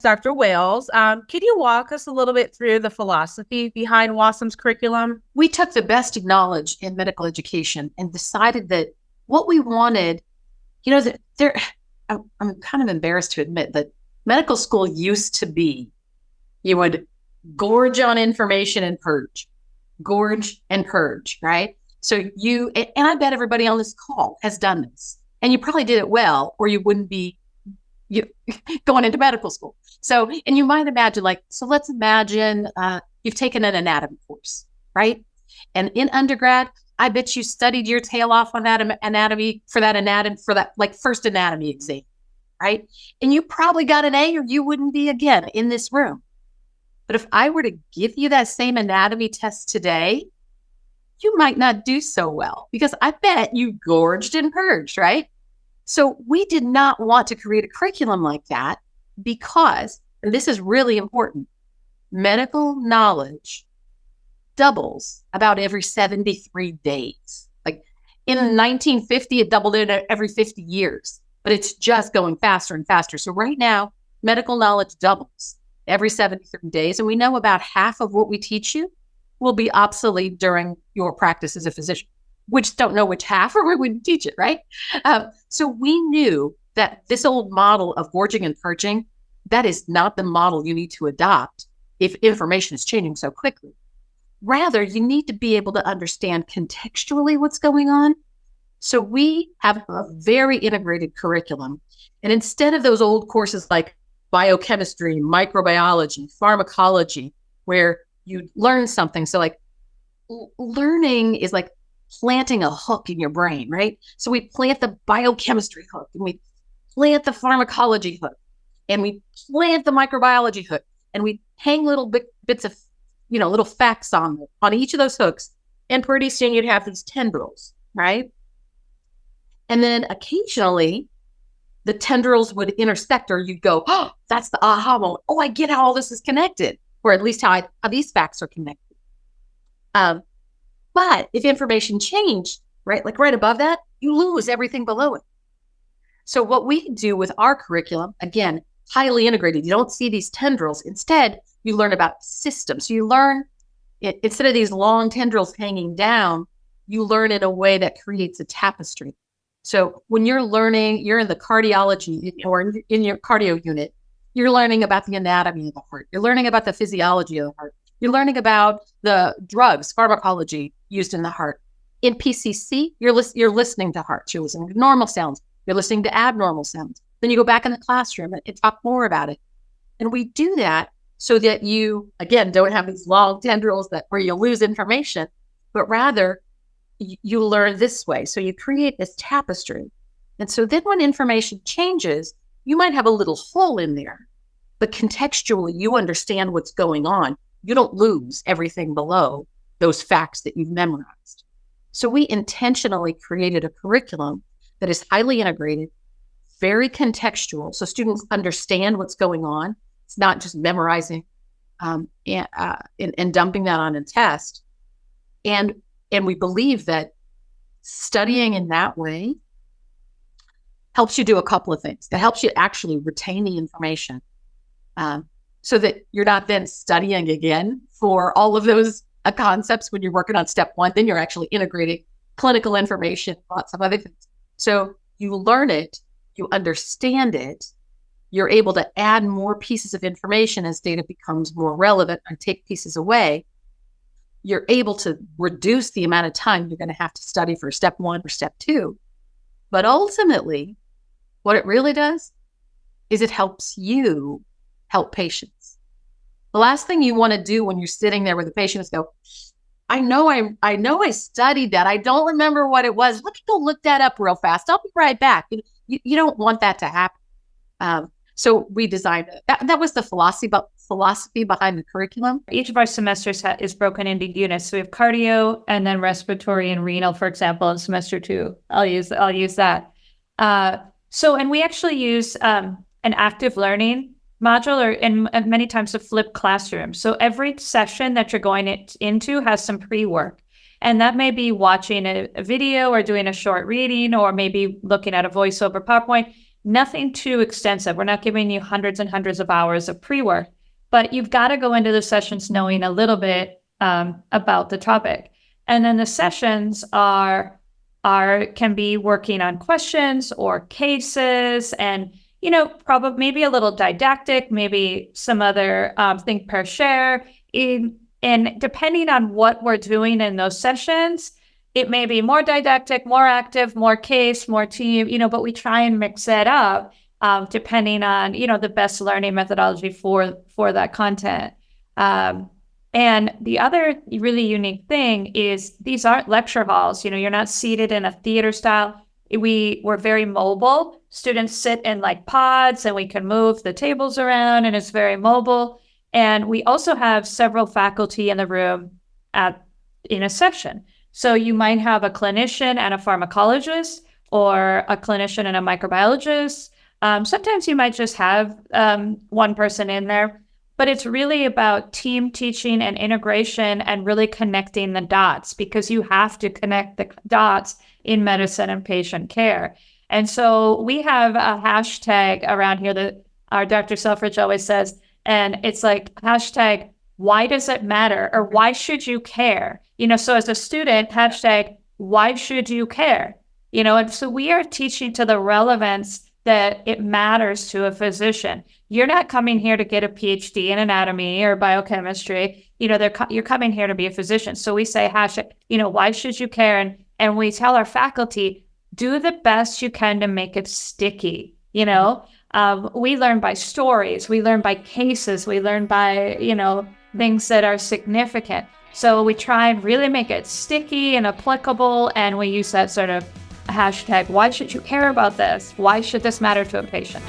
Dr. Wales. Can you walk us a little bit through the philosophy behind WAUSM's curriculum? We took the best of knowledge in medical education and decided that what we wanted, I'm kind of embarrassed to admit that medical school used to be, you would gorge on information and purge, right? So and I bet everybody on this call has done this, and you probably did it well, or you wouldn't be going into medical school. So, and you might imagine let's imagine you've taken an anatomy course, right? And in undergrad, I bet you studied your tail off on that anatomy for that first anatomy exam, right? And you probably got an A, or you wouldn't be again in this room. But if I were to give you that same anatomy test today, you might not do so well, because I bet you gorged and purged, right? So we did not want to create a curriculum like that because, and this is really important, medical knowledge doubles about every 73 days. Like in 1950, it doubled in every 50 years, but it's just going faster and faster. So right now, medical knowledge doubles every 73 days. And we know about half of what we teach you will be obsolete during your practice as a physician. We just don't know which half, or we wouldn't teach it, right? So we knew that this old model of gorging and purging, that is not the model you need to adopt if information is changing so quickly. Rather, you need to be able to understand contextually what's going on. So we have a very integrated curriculum. And instead of those old courses like biochemistry, microbiology, pharmacology, where you learn something. So learning is like planting a hook in your brain, right? So we plant the biochemistry hook, and we plant the pharmacology hook, and we plant the microbiology hook, and we hang little bits of, little facts on each of those hooks. And pretty soon you'd have these tendrils, right? And then occasionally the tendrils would intersect, or you'd go, oh, that's the aha moment. Oh, I get how all this is connected, or at least how these facts are connected. But if information changed, right, like right above that, you lose everything below it. So what we do with our curriculum, again, highly integrated, you don't see these tendrils. Instead, you learn about systems. So you learn, instead of these long tendrils hanging down, you learn in a way that creates a tapestry. So when you're learning, you're in the cardiology or in your cardio unit, you're learning about the anatomy of the heart. You're learning about the physiology of the heart. You're learning about the drugs, pharmacology used in the heart. In PCC, you're listening to hearts. You're listening to normal sounds. You're listening to abnormal sounds. Then you go back in the classroom and talk more about it. And we do that so that you, again, don't have these long tendrils where you lose information, but rather you learn this way. So you create this tapestry. And so then when information changes, you might have a little hole in there, but contextually, you understand what's going on. You don't lose everything below those facts that you've memorized. So we intentionally created a curriculum that is highly integrated, very contextual, so students understand what's going on. It's not just memorizing and dumping that on a test. And we believe that studying in that way helps you do a couple of things. It helps you actually retain the information so that you're not then studying again for all of those concepts when you're working on step one. Then you're actually integrating clinical information, lots of other things. So you learn it, you understand it, you're able to add more pieces of information as data becomes more relevant and take pieces away. You're able to reduce the amount of time you're going to have to study for step one or step two. But ultimately, what it really does is it helps you help patients. The last thing you want to do when you're sitting there with a patient is go, I know I studied that. I don't remember what it was. Let me go look that up real fast. I'll be right back. You don't want that to happen. So we designed it. That was the philosophy behind the curriculum. Each of our semesters is broken into units. So we have cardio and then respiratory and renal, for example, in semester 2. I'll use that. And we actually use an active learning module, or in many times a flipped classroom. So every session that you're going into has some pre-work. And that may be watching a video or doing a short reading, or maybe looking at a voiceover PowerPoint. nothing too extensive. We're not giving you hundreds and hundreds of hours of pre-work, but you've got to go into the sessions knowing a little bit about the topic. And then the sessions can be working on questions or cases, and probably maybe a little didactic, maybe some other think, pair, share. And depending on what we're doing in those sessions, it may be more didactic, more active, more case, more team, but we try and mix it up depending on, the best learning methodology for that content. And the other really unique thing is these aren't lecture halls. You're not seated in a theater style. We're very mobile. Students sit in like pods, and we can move the tables around, and it's very mobile. And we also have several faculty in the room in a session. So you might have a clinician and a pharmacologist, or a clinician and a microbiologist. Sometimes you might just have one person in there, but it's really about team teaching and integration and really connecting the dots, because you have to connect the dots in medicine and patient care. And so we have a hashtag around here that our Dr. Selfridge always says, and it's like hashtag, why does it matter? Or why should you care? So as a student, hashtag, why should you care? And so we are teaching to the relevance that it matters to a physician. You're not coming here to get a PhD in anatomy or biochemistry. You're coming here to be a physician. So we say hashtag, why should you care? And we tell our faculty, do the best you can to make it sticky. We learn by stories, we learn by cases, we learn by, things that are significant. So we try and really make it sticky and applicable. And we use that sort of hashtag, why should you care about this? Why should this matter to a patient?